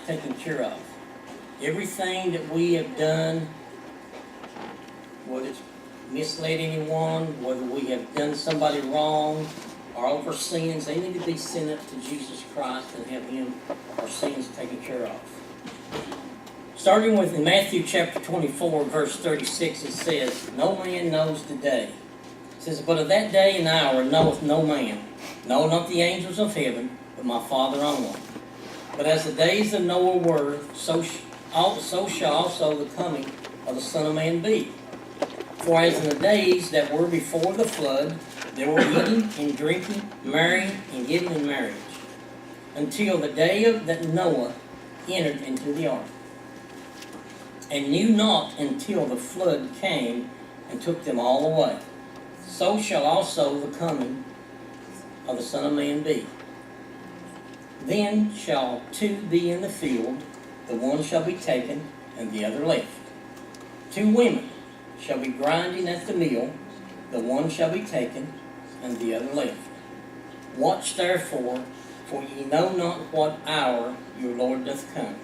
taken care of. Everything that we have done, whether it's misled anyone, whether we have done somebody wrong, or all of our sins, they need to be sent up to Jesus Christ and have Him, our sins, taken care of. Starting with in Matthew chapter 24, verse 36, it says, "No man knows the day." It says, "But of that day and hour knoweth no man, no, not the angels of heaven, but my Father only. But as the days of Noah were, so shall also the coming of the Son of Man be. For as in the days that were before the flood, they were eating and drinking, marrying and giving in marriage, until the day that Noah entered into the ark, and knew not until the flood came and took them all away. So shall also the coming of the Son of Man be. Then shall two be in the field, the one shall be taken, and the other left. Two women shall be grinding at the mill, the one shall be taken, and the other left. Watch therefore, for ye know not what hour your Lord doth come.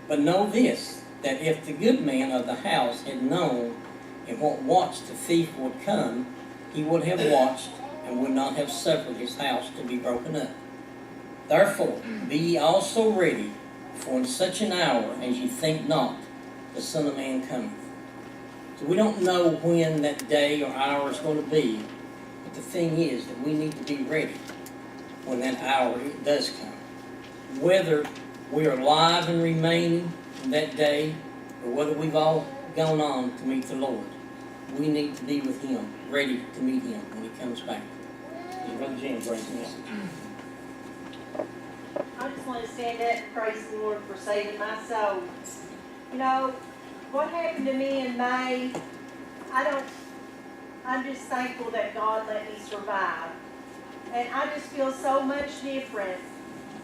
But know this, that if the good man of the house had known in what watch the thief would come, he would have watched, and would not have suffered his house to be broken up. Therefore be ye also ready, for in such an hour as ye think not, the Son of Man cometh." So we don't know when that day or hour is going to be, but the thing is that we need to be ready when that hour does come. Whether we are alive and remaining in that day, or whether we've all gone on to meet the Lord, we need to be with Him, ready to meet Him when He comes back. Brother James brings the message. I just want to stand up and praise the Lord for saving my soul. You know, what happened to me in May, I'm just thankful that God let me survive. And I just feel so much different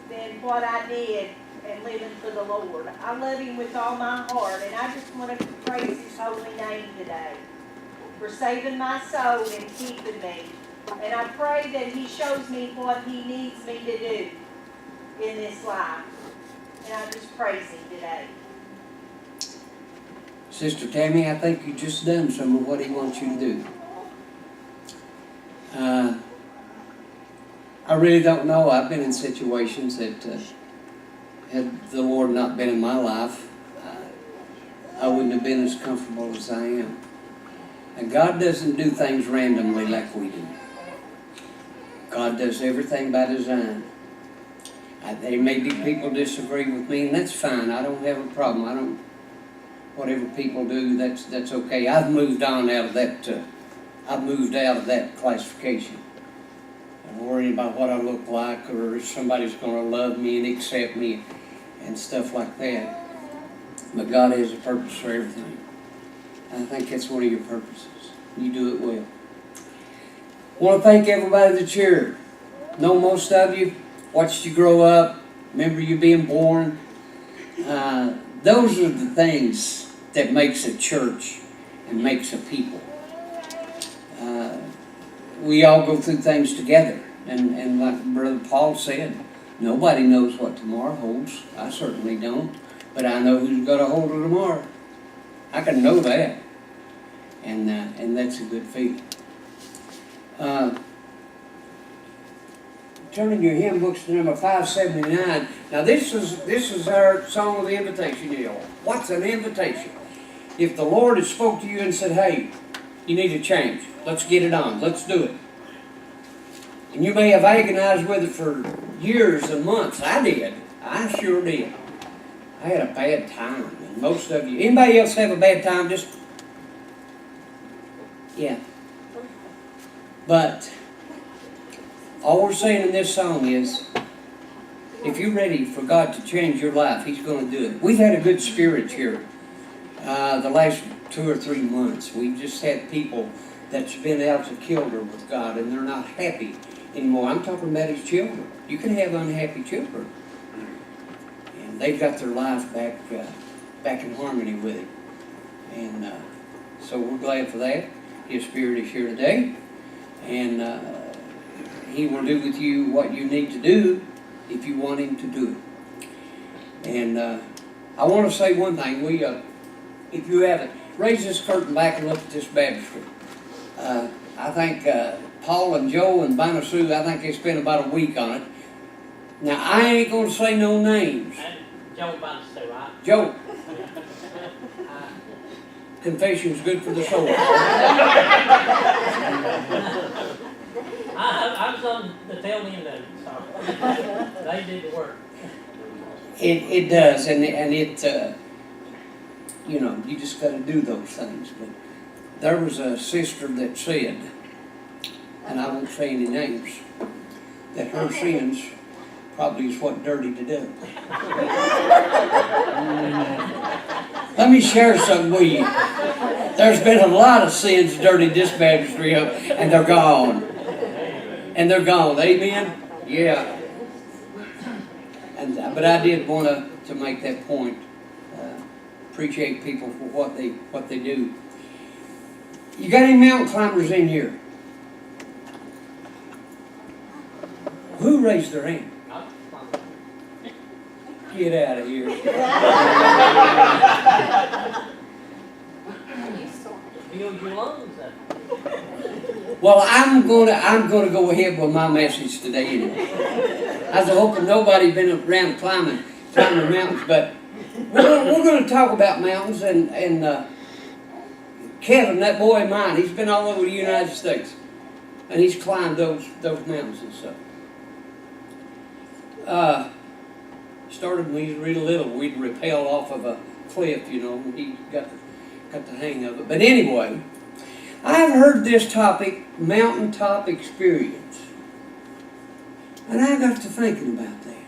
than what I did and living for the Lord. I love Him with all my heart, and I just want to praise His holy name today for saving my soul and keeping me. And I pray that He shows me what He needs me to do in this life. And I just praise Him today. Sister Tammy, I think you just done some of what He wants you to do. I really don't know. I've been in situations that had the Lord not been in my life, I wouldn't have been as comfortable as I am. And God doesn't do things randomly like we do. God does everything by design. There may be people disagree with me, and that's fine. I don't have a problem. Whatever people do, that's okay. I've moved on out of that. I've moved out of that classification. I'm worrying about what I look like, or if somebody's going to love me and accept me, and stuff like that. But God has a purpose for everything. I think that's one of your purposes. You do it well. I want to thank everybody that's here. Know most of you. Watched you grow up. Remember you being born. Those are the things that makes a church and makes a people. We all go through things together. And like Brother Paul said, nobody knows what tomorrow holds. I certainly don't. But I know who's going to hold it tomorrow. I can know that. And that's a good feeling. Turning your hymn books to number 579. Now this is our song of the invitation, y'all. What's an invitation? If the Lord had spoke to you and said, "Hey, you need to change. Let's get it on. Let's do it." And you may have agonized with it for years and months. I did. I sure did. I had a bad time. And most of you, anybody else have a bad time? Yeah. But all we're saying in this song is, if you're ready for God to change your life, He's going to do it. We've had a good spirit here the last 2 or 3 months. We've just had people that's been out to kilter with God, and they're not happy anymore. I'm talking about His children. You can have unhappy children, and they've got their life back in harmony with Him. And so we're glad for that. His Spirit is here today, and He will do with you what you need to do if you want Him to do it. And I want to say one thing. If you haven't, raise this curtain back and look at this baptistry. I think Paul and Joe and Bina Sue, I think they spent about a week on it. Now, I ain't going to say no names. Joe about to say, right? Joe. Confession's good for the soul. I was on the tail end of it, so they did the work. It does, and it, you know, you just got to do those things. But there was a sister that said, and I won't say any names, that her sins probably is what dirty to do. Let me share something with you. There's been a lot of sins dirty this baptistry up, and they're gone. And they're gone. Amen? Yeah. But I did want to make that point. Appreciate people for what they do. You got any mountain climbers in here? Who raised their hand? Get out of here. Build your lungs up. Well, I'm gonna go ahead with my message today anyway. I was hoping nobody been around climbing mountains, but we're gonna talk about mountains and Kevin, that boy of mine, he's been all over the United States, and he's climbed those mountains and stuff. Started when he was really little. We'd rappel off of a cliff, you know, and he got the hang of it. But anyway, I've heard this topic, mountaintop experience, and I got to thinking about that.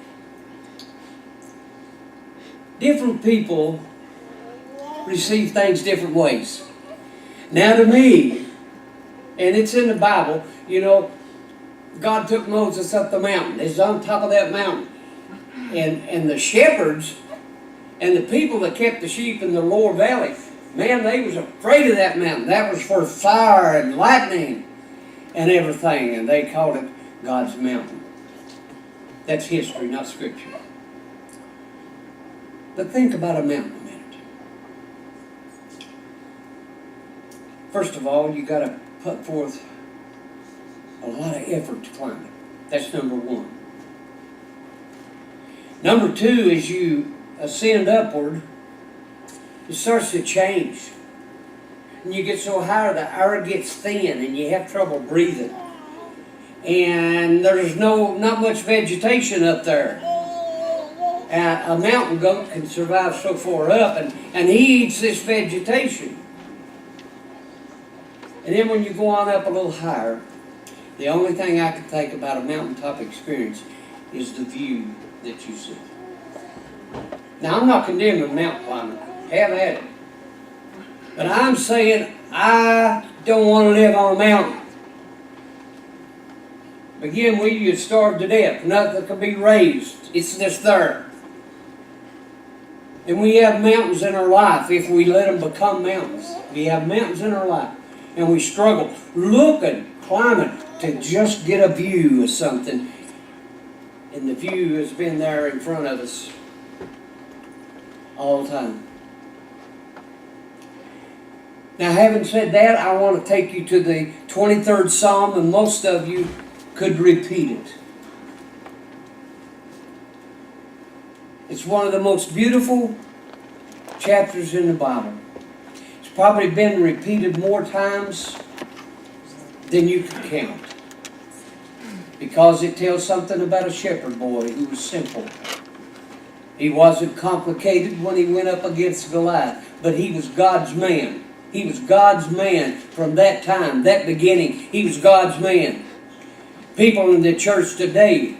Different people receive things different ways. Now to me, and it's in the Bible, you know, God took Moses up the mountain. He's on top of that mountain. And the shepherds and the people that kept the sheep in the lower valley, man, they was afraid of that mountain. That was for fire and lightning and everything, and they called it God's mountain. That's history, not scripture. But think about a mountain a minute. First of all, you got to put forth a lot of effort to climb it. That's number one. Number two, as you ascend upward, it starts to change. And you get so high, the air gets thin and you have trouble breathing. And there's not much vegetation up there. A mountain goat can survive so far up, and he eats this vegetation. And then when you go on up a little higher, the only thing I can think about a mountaintop experience is the view that you see. Now, I'm not condemning mountain climbing. Have at it. But I'm saying I don't want to live on a mountain. Again, you'd starve to death. Nothing can be raised. It's just there. And we have mountains in our life if we let them become mountains. We have mountains in our life. And we struggle looking, climbing to just get a view of something. And the view has been there in front of us all the time. Now, having said that, I want to take you to the 23rd Psalm, and most of you could repeat it. It's one of the most beautiful chapters in the Bible. It's probably been repeated more times than you could count. Because it tells something about a shepherd boy who was simple. He wasn't complicated when he went up against Goliath, but he was God's man. He was God's man from that time, that beginning. He was God's man. People in the church today,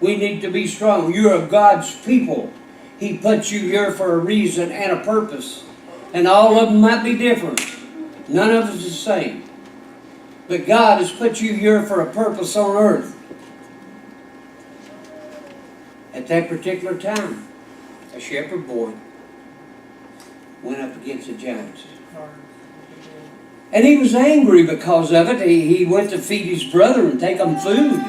we need to be strong. You're God's people. He put you here for a reason and a purpose. And all of them might be different. None of us is the same. But God has put you here for a purpose on earth. At that particular time, a shepherd boy went up against the giants. And he was angry because of it. He went to feed his brother and take him food.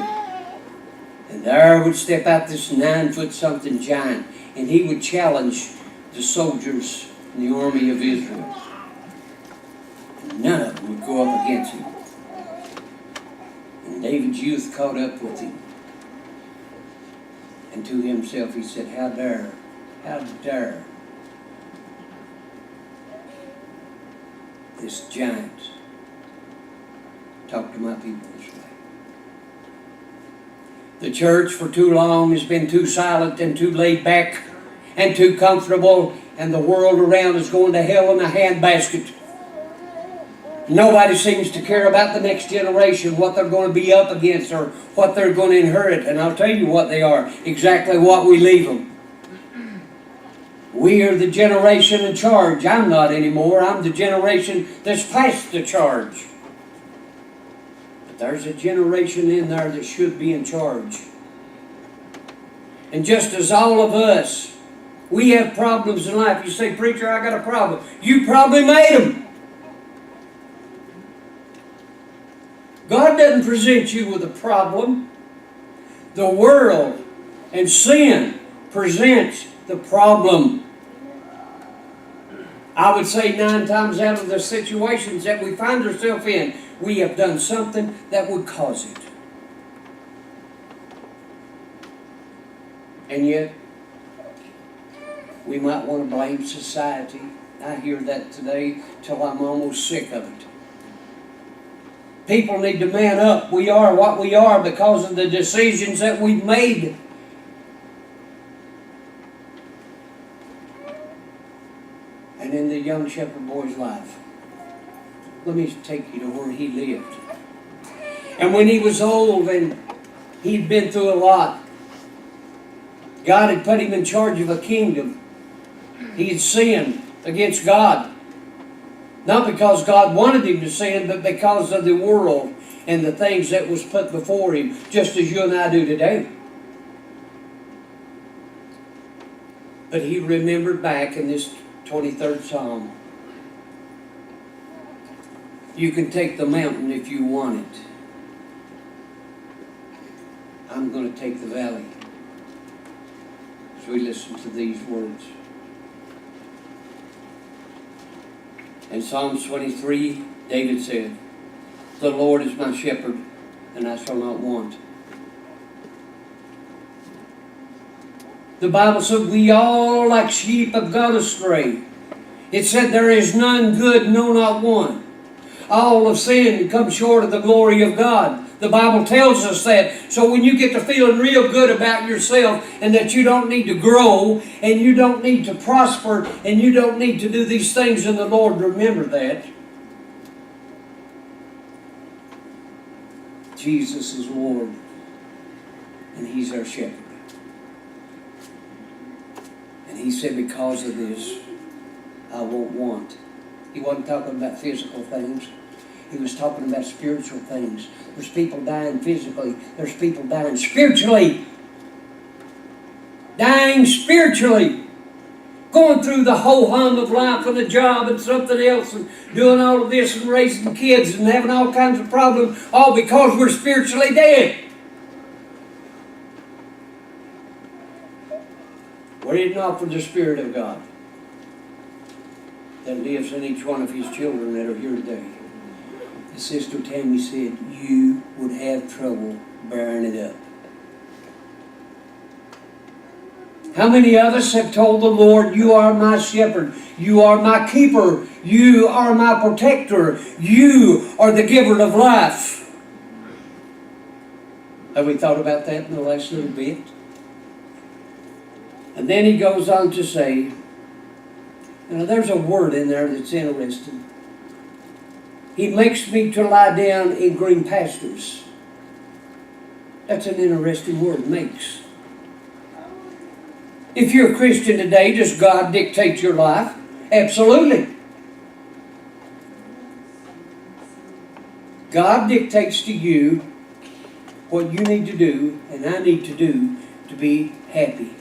And And there would step out this 9-foot-something giant, and he would challenge the soldiers in the army of Israel. And none of them would go up against him. And David's youth caught up with him. And to himself he said, how dare this giant talk to my people this way. The church for too long has been too silent and too laid back and too comfortable, and the world around is going to hell in a handbasket. Nobody seems to care about the next generation, what they're going to be up against or what they're going to inherit. And I'll tell you what they are, exactly what we leave them. We are the generation in charge. I'm not anymore. I'm the generation that's past the charge. But there's a generation in there that should be in charge. And just as all of us, we have problems in life. You say, preacher, I got a problem. You probably made them. God doesn't present you with a problem. The world and sin presents the problem. I would say 9 times out of the situations that we find ourselves in, we have done something that would cause it. And yet, we might want to blame society. I hear that today till I'm almost sick of it. People need to man up. We are what we are because of the decisions that we've made. And in the young shepherd boy's life, let me take you to where he lived. And when he was old and he'd been through a lot, God had put him in charge of a kingdom. He had sinned against God. Not because God wanted him to sin, but because of the world and the things that was put before him, just as you and I do today. But he remembered back in this 23rd Psalm, you can take the mountain if you want it. I'm going to take the valley. So we listen to these words. In Psalms 23, David said, the Lord is my shepherd, and I shall not want. The Bible said, we all like sheep have gone astray. It said, there is none good, no, not one. All have sinned and come short of the glory of God. The Bible tells us that. So when you get to feeling real good about yourself and that you don't need to grow and you don't need to prosper and you don't need to do these things in the Lord, remember that. Jesus is Lord and He's our shepherd. And He said, because of this, I won't want. He wasn't talking about physical things. He was talking about spiritual things. There's people dying physically. There's people dying spiritually. Dying spiritually. Going through the whole hum of life and a job and something else and doing all of this and raising kids and having all kinds of problems, all because we're spiritually dead. Were it not for the Spirit of God that lives in each one of His children that are here today, as Sister Tammy said, you would have trouble bearing it up. How many of us have told the Lord, you are my shepherd, you are my keeper, you are my protector, you are the giver of life? Have we thought about that in the last little bit? And then he goes on to say, there's a word in there that's interesting. He makes me to lie down in green pastures. That's an interesting word, makes. If you're a Christian today, does God dictate your life? Absolutely. God dictates to you what you need to do and I need to do to be happy.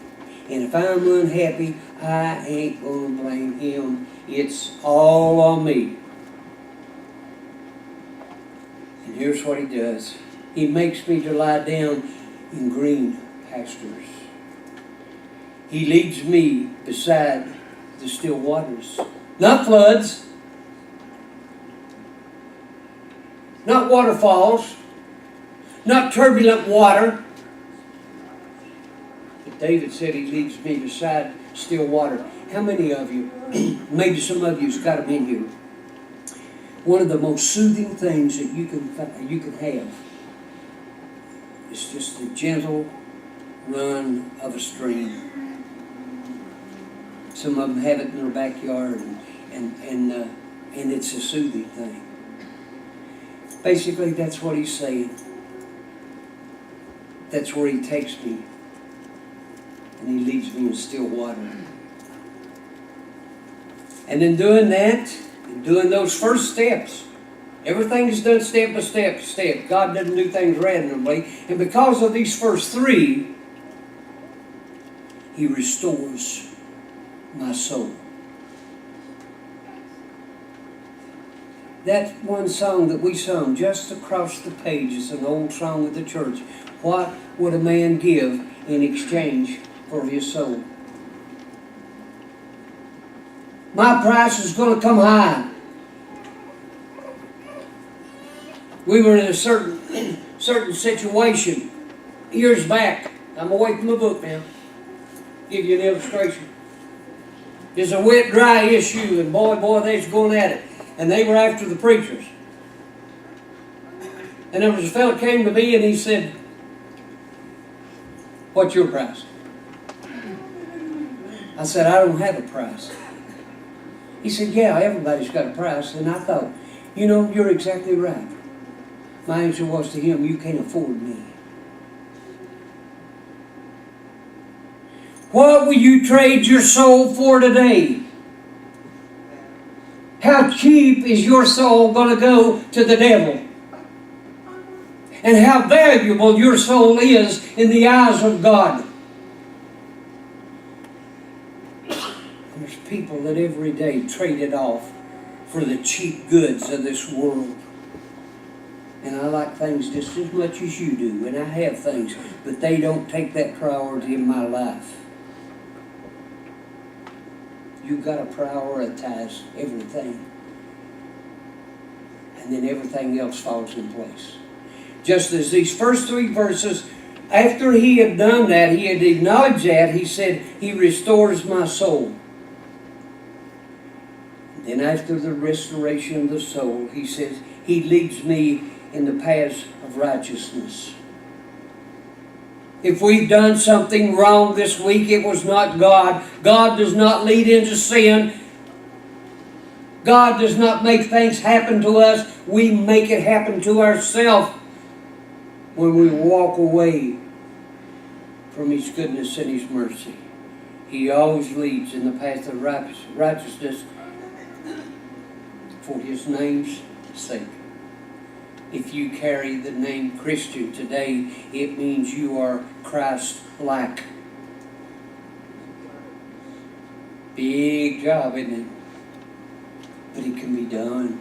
And if I'm unhappy, I ain't going to blame Him. It's all on me. And here's what He does. He makes me to lie down in green pastures. He leads me beside the still waters. Not floods, not waterfalls, not turbulent water. But David said he leads me beside still water. How many of you, maybe some of you's got them in you, one of the most soothing things that you can have is just the gentle run of a stream. Some of them have it in their backyard, and it's a soothing thing. Basically, that's what he's saying. That's where he takes me, and he leads me in still water. And in doing that, in doing those first steps, everything is done step by step. God doesn't do things randomly. And because of these first three, he restores my soul. That one song that we sung just across the page is an old song of the church. What would a man give in exchange for his soul? My price is going to come high. We were in a certain situation years back. I'm away from the book now. Give you an illustration. There's a wet, dry issue, and boy, they was going at it. And they were after the preachers. And there was a fellow came to me and he said, "What's your price?" I said, "I don't have a price." He said, "Yeah, everybody's got a price." And I thought, you know, you're exactly right. My answer was to him, "You can't afford me." What will you trade your soul for today? How cheap is your soul going to go to the devil? And how valuable your soul is in the eyes of God. There's people that every day trade it off for the cheap goods of this world. And I like things just as much as you do, and I have things, but they don't take that priority in my life. You've got to prioritize everything. And then everything else falls in place. Just as these first three verses, after he had done that, he had acknowledged that, he said, he restores my soul. Then after the restoration of the soul, he says, he leads me in the paths of righteousness. If we've done something wrong this week, it was not God. God does not lead into sin. God does not make things happen to us. We make it happen to ourselves when we walk away from His goodness and His mercy. He always leads in the path of righteousness for His name's sake. If you carry the name Christian today, it means you are Christ-like. Big job, isn't it? But it can be done.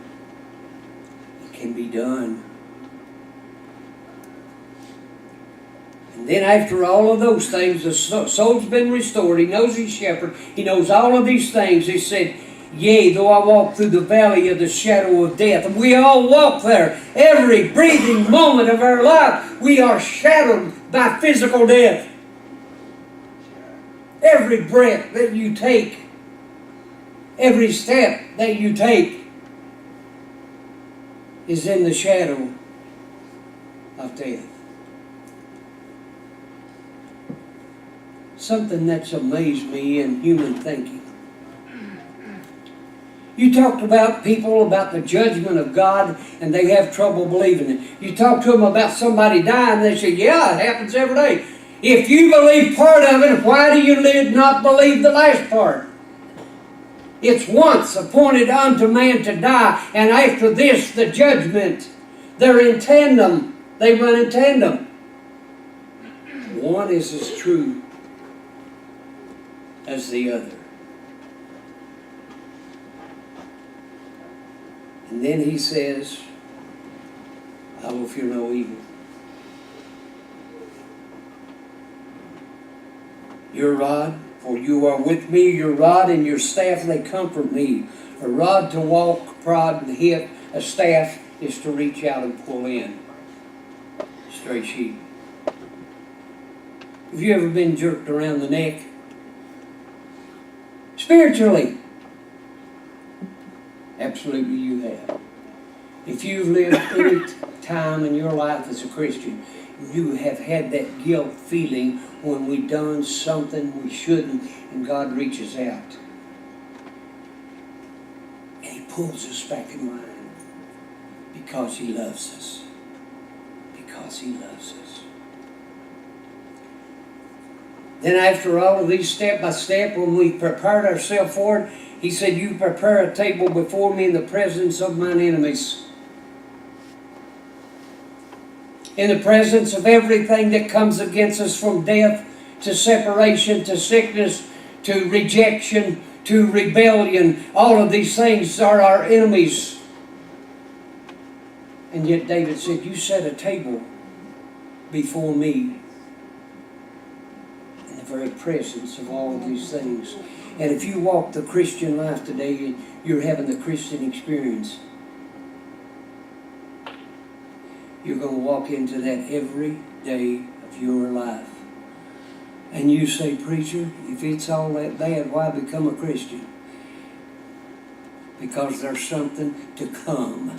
It can be done. And then after all of those things, the soul's been restored. He knows His shepherd. He knows all of these things. He said, "Yea, though I walk through the valley of the shadow of death." And we all walk there. Every breathing moment of our life, we are shadowed by physical death. Every breath that you take, every step that you take is in the shadow of death. Something that's amazed me in human thinking. You talked about people, about the judgment of God, and they have trouble believing it. You talk to them about somebody dying, they say, "Yeah, it happens every day." If you believe part of it, why do you not believe the last part? It's once appointed unto man to die, and after this, the judgment. They're in tandem. They run in tandem. One is as true as the other. And then he says, "I will fear no evil." Your rod, for you are with me, your rod and your staff, they comfort me. A rod to walk, prod and hit, a staff is to reach out and pull in. Stray sheep. Have you ever been jerked around the neck? Spiritually. Absolutely you have. If you've lived any time in your life as a Christian, you have had that guilt feeling when we've done something we shouldn't, and God reaches out. And He pulls us back in line because He loves us. Because He loves us. Then after all of these step by step, when we prepared ourselves for it, He said, you prepare a table before me in the presence of mine enemies. In the presence of everything that comes against us, from death to separation to sickness to rejection to rebellion. All of these things are our enemies. And yet David said, you set a table before me in the very presence of all of these things. And if you walk the Christian life today, you're having the Christian experience. You're going to walk into that every day of your life. And you say, preacher, if it's all that bad, why become a Christian? Because there's something to come.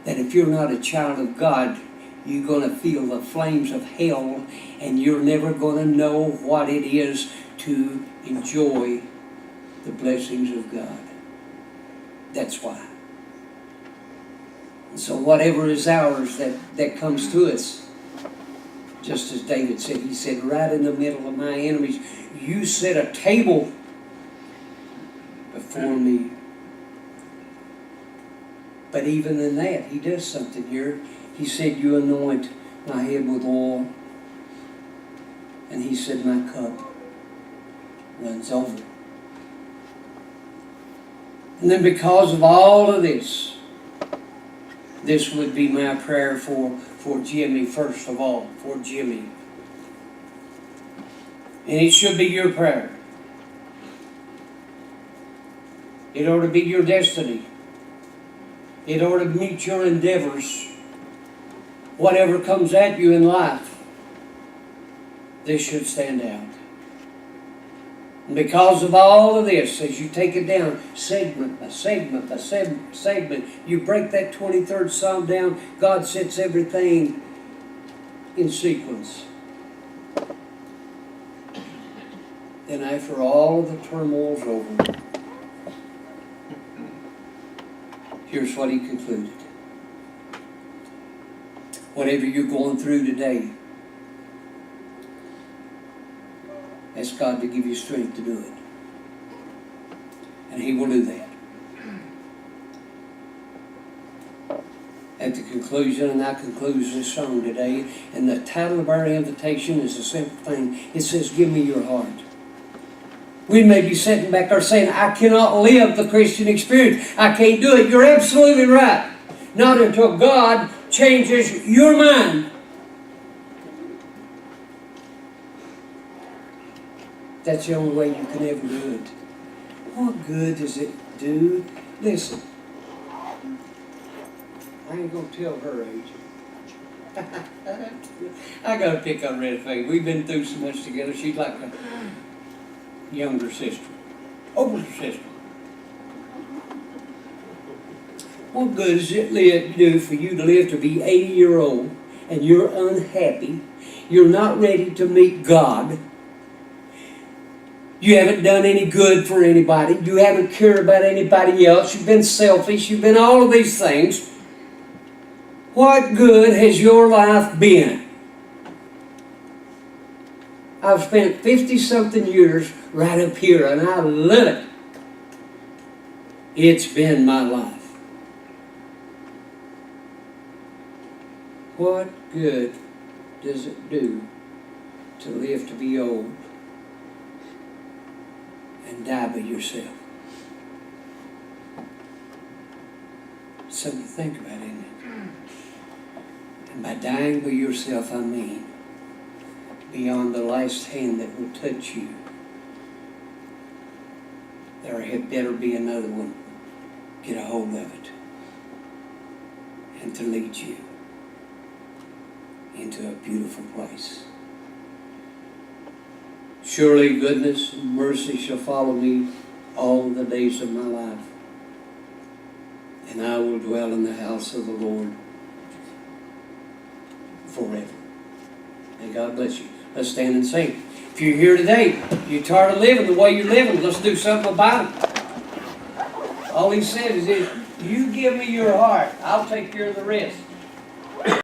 That if you're not a child of God, you're going to feel the flames of hell, and you're never going to know what it is to enjoy the blessings of God. That's why. And so whatever is ours that comes to us, just as David said, he said, right in the middle of my enemies, you set a table before me. But even in that, he does something here. He said, you anoint my head with oil. And he said, my cup runs over. And then because of all of this would be my prayer for Jimmy, first of all, for Jimmy. And it should be your prayer. It ought to be your destiny. It ought to meet your endeavors. Whatever comes at you in life, this should stand out. And because of all of this, as you take it down, segment by segment by segment, you break that 23rd Psalm down, God sets everything in sequence. Then after all of the turmoil's over, here's what he concluded. Whatever you're going through today, ask God to give you strength to do it. And He will do that. At the conclusion, and that concludes this song today, and the title of our invitation is a simple thing. It says, give me your heart. We may be sitting back there saying, I cannot live the Christian experience. I can't do it. You're absolutely right. Not until God changes your mind. That's the only way you can ever do it. What good does it do? Listen, I ain't going to tell her age. I got to pick on Red Faye. We've been through so much together. She's like a younger sister, older sister. What good does it do for you to live to be 80-year-old and you're unhappy? You're not ready to meet God. You haven't done any good for anybody. You haven't cared about anybody else. You've been selfish. You've been all of these things. What good has your life been? I've spent 50-something years right up here, and I love it. It's been my life. What good does it do to live to be old and die by yourself? Something to think about, isn't it? And by dying by yourself, I mean beyond the last hand that will touch you. There had better be another one. Get a hold of it. And to lead you into a beautiful place. Surely goodness and mercy shall follow me all the days of my life. And I will dwell in the house of the Lord forever. May God bless you. Let's stand and sing. If you're here today, you're tired of living the way you're living, let's do something about it. All he said is this, you give me your heart, I'll take care of the rest.